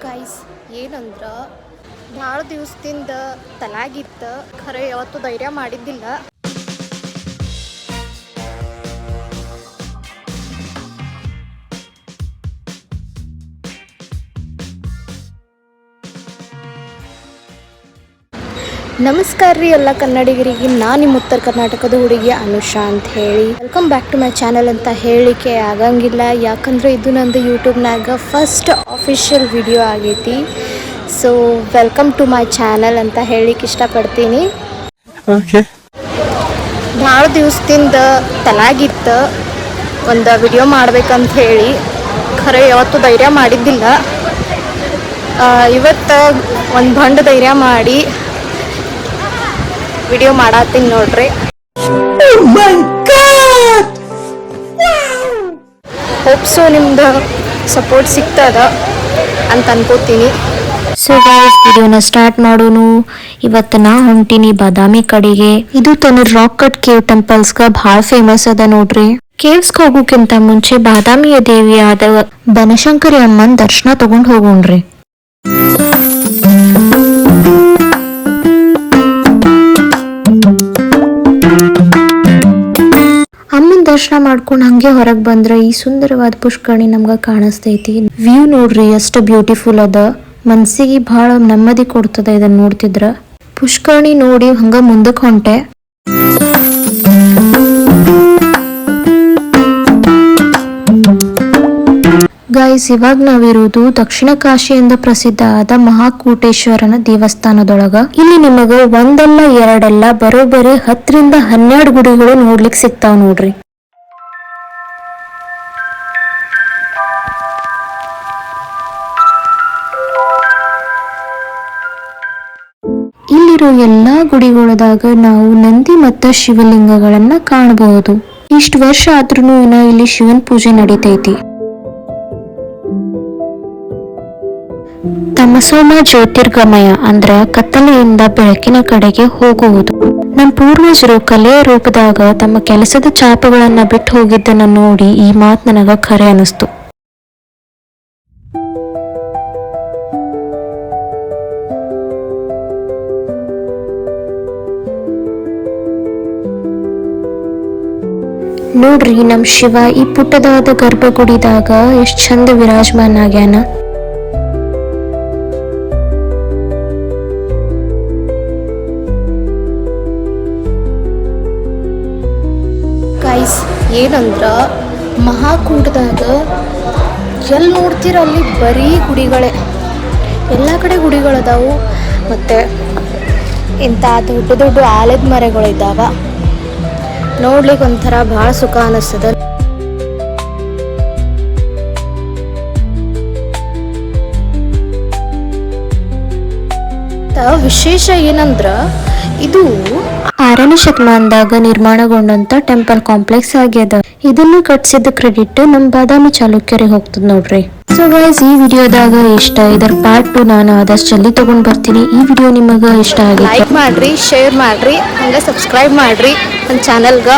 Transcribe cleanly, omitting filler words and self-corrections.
Guys ಏನಂದ್ರ ಭಾಳ ದಿವಸದಿಂದ ತಲಾಗಿತ್ತ ಖರೆ ಯಾವತ್ತು ಧೈರ್ಯ ಮಾಡಿದ್ದಿಲ್ಲ. ನಮಸ್ಕಾರ ರೀ ಎಲ್ಲ ಕನ್ನಡಿಗರಿಗೆ. ನಾನು ನಿಮ್ಮ ಉತ್ತರ ಕರ್ನಾಟಕದ ಹುಡುಗಿ ಅನುಷಾ ಅಂತ ಹೇಳಿ. Welcome back to my channel ಅಂತ ಹೇಳಿಕೆ ಆಗಂಗಿಲ್ಲ, ಯಾಕಂದರೆ ಇದು ನಂದು ಯೂಟ್ಯೂಬ್ನಾಗ ಫಸ್ಟ್ ಅಫಿಷಿಯಲ್ ವಿಡಿಯೋ ಆಗೈತಿ. So welcome to my channel ಅಂತ ಹೇಳಿಕ್ಕೆ ಇಷ್ಟಪಡ್ತೀನಿ. ಭಾಳ ದಿವಸದಿಂದ ತಲಾಗಿತ್ತ ಒಂದು ವಿಡಿಯೋ ಮಾಡ್ಬೇಕಂತ ಹೇಳಿ ಖರೆ ಯಾವತ್ತು ಧೈರ್ಯ ಮಾಡಿದ್ದಿಲ್ಲ. ಇವತ್ತು ಒಂದು ಬಂಡ ಧೈರ್ಯ ಮಾಡಿ ವಿಡಿಯೋ ಮಾಡತ್ತೀನಿ ನೋಡ್ರಿ. ಹೋಪ್ಸು ನಿಮ್ದು ಸಪೋರ್ಟ್ ಸಿಗ್ತದ ಅಂತ ಅನ್ಕೋತೀನಿ. ಸೊ ಗೈಸ್ ವಿಡಿಯೋನ ಸ್ಟಾರ್ಟ್ ಮಾಡೋನು. ಇವತ್ತು ನಾ ಹೊಂಟಿನಿ ಬಾದಾಮಿ ಕಡೆಗೆ. ಇದು ತನ್ನ ರಾಕ್ ಕಟ್ ಕೇವ್ ಟೆಂಪಲ್ಸ್ಗ ಭಾಳ ಫೇಮಸ್ ಅದ ನೋಡ್ರಿ. ಕೇವ್ಸ್ಗೆ ಹೋಗೋಕ್ಕಿಂತ ಮುಂಚೆ ಬಾದಾಮಿಯ ದೇವಿಯಾದ ಬನಶಂಕರಿ ಅಮ್ಮನ ದರ್ಶನ ತಗೊಂಡ್ ಹೋಗೋಣ್ರಿ. ಅಮ್ಮನ ದರ್ಶನ ಮಾಡ್ಕೊಂಡು ಹಂಗೆ ಹೊರಗೆ ಬಂದ್ರೆ ಈ ಸುಂದರವಾದ ಪುಷ್ಕರಣಿ ನಮ್ಗೆ ಕಾಣಿಸ್ತೈತಿ. ವ್ಯೂ ನೋಡ್ರಿ ಎಷ್ಟು ಬ್ಯೂಟಿಫುಲ್ ಅದ, ಮನ್ಸಿಗೆ ಬಹಳ ನೆಮ್ಮದಿ ಕೊಡ್ತದ ಇದನ್ನ ನೋಡ್ತಿದ್ರ. ಪುಷ್ಕರಣಿ ನೋಡಿ ಹಂಗ ಮುಂದಕ್ಕೆ ಹೊಂಟೆ. ಗೈಸ್ ಇವಾಗ ನಾವಿರುವುದು ದಕ್ಷಿಣ ಕಾಶಿಯಿಂದ ಪ್ರಸಿದ್ಧ ಆದ ಮಹಾಕೂಟೇಶ್ವರನ ದೇವಸ್ಥಾನದೊಳಗ. ಇಲ್ಲಿ ನಿಮಗ ಒಂದಲ್ಲ ಎರಡಲ್ಲ ಬರೋಬ್ಬರಿ 10 ರಿಂದ 12 ಗುಡಿಗಳು ನೋಡ್ಲಿಕ್ಕೆ ಸಿಗ್ತಾವ ನೋಡ್ರಿ. ಇಲ್ಲಿರೋ ಎಲ್ಲಾ ಗುಡಿಗಳದಾಗ ನಾವು ನಂದಿ ಮತ್ತು ಶಿವಲಿಂಗಗಳನ್ನ ಕಾಣಬಹುದು. ಇಷ್ಟು ವರ್ಷ ಆದ್ರೂ ಇಲ್ಲಿ ಶಿವನ್ ಪೂಜೆ ನಡೀತೈತಿ. ತಮಸೋಮ ಜ್ಯೋತಿರ್ಗಮಯ ಅಂದ್ರ ಕತ್ತಲೆಯಿಂದ ಬೆಳಕಿನ ಕಡೆಗೆ ಹೋಗುವುದು. ನಮ್ಮ ಪೂರ್ವಜರು ಕಲೆಯ ರೂಪದಾಗ ತಮ್ಮ ಕೆಲಸದ ಛಾಪಗಳನ್ನ ಬಿಟ್ಟು ಹೋಗಿದ್ದನ್ನ ನೋಡಿ ಈ ಮಾತು ನನಗ ಖರೆ ಅನಿಸ್ತು. ನೋಡ್ರಿ ನಮ್ ಶಿವ ಈ ಪುಟ್ಟದಾದ ಗರ್ಭಗುಡಿದಾಗ ಎಷ್ಟ್ ಚಂದ ವಿರಾಜಮಾನ ಆಗ್ಯಾನ. ಗೈಸ್ ಏನಂದ್ರ ಮಹಾಕೂಟದಾಗ ಎಲ್ಲಿ ನೋಡ್ತೀರ ಅಲ್ಲಿ ಬರೀ ಗುಡಿಗಳೇ, ಎಲ್ಲ ಕಡೆ ಗುಡಿಗಳದಾವು. ಮತ್ತು ಇಂಥ ದೊಡ್ಡ ದೊಡ್ಡ ಆಲದ ಮರಗಳಿದ್ದಾವ. ನೋಡ್ಲಿಕ್ಕೆ ಒಂಥರ ಭಾಳ ಸುಖ ಅನ್ನಿಸ್ತದ. ವಿಶೇಷ ಏನಂದ್ರ ಇದು 6ನೇ ಶತಮಾನದಾಗ ನಿರ್ಮಾಣಗೊಂಡಂತ ಟೆಂಪಲ್ ಕಾಂಪ್ಲೆಕ್ಸ್ ಆಗ್ಯದ. ಇದನ್ನು ಕಟ್ಸಿದ ಕ್ರೆಡಿಟ್ ನಮ್ ಬಾದಾಮಿ ಚಾಲುಕ್ಯರಿಗೆ ಹೋಗ್ತದ ನೋಡ್ರಿ. ಸೊ ಗೈಸ್ ಈ ವಿಡಿಯೋದಾಗ ಇಷ್ಟ, ಇದರ ಪಾರ್ಟ್ 2 ನಾನು ಆದಷ್ಟು ಜಲ್ದಿ ತಗೊಂಡ್ ಬರ್ತೀನಿ. ಈ ವಿಡಿಯೋ ನಿಮಗ ಇಷ್ಟ ಆಗಿ ಲೈಕ್ ಮಾಡ್ರಿ, ಶೇರ್ ಮಾಡ್ರಿ, ಹಂಗ ಸಬ್ಸ್ಕ್ರೈಬ್ ಮಾಡ್ರಿ ನನ್ನ ಚಾನಲ್ಗ.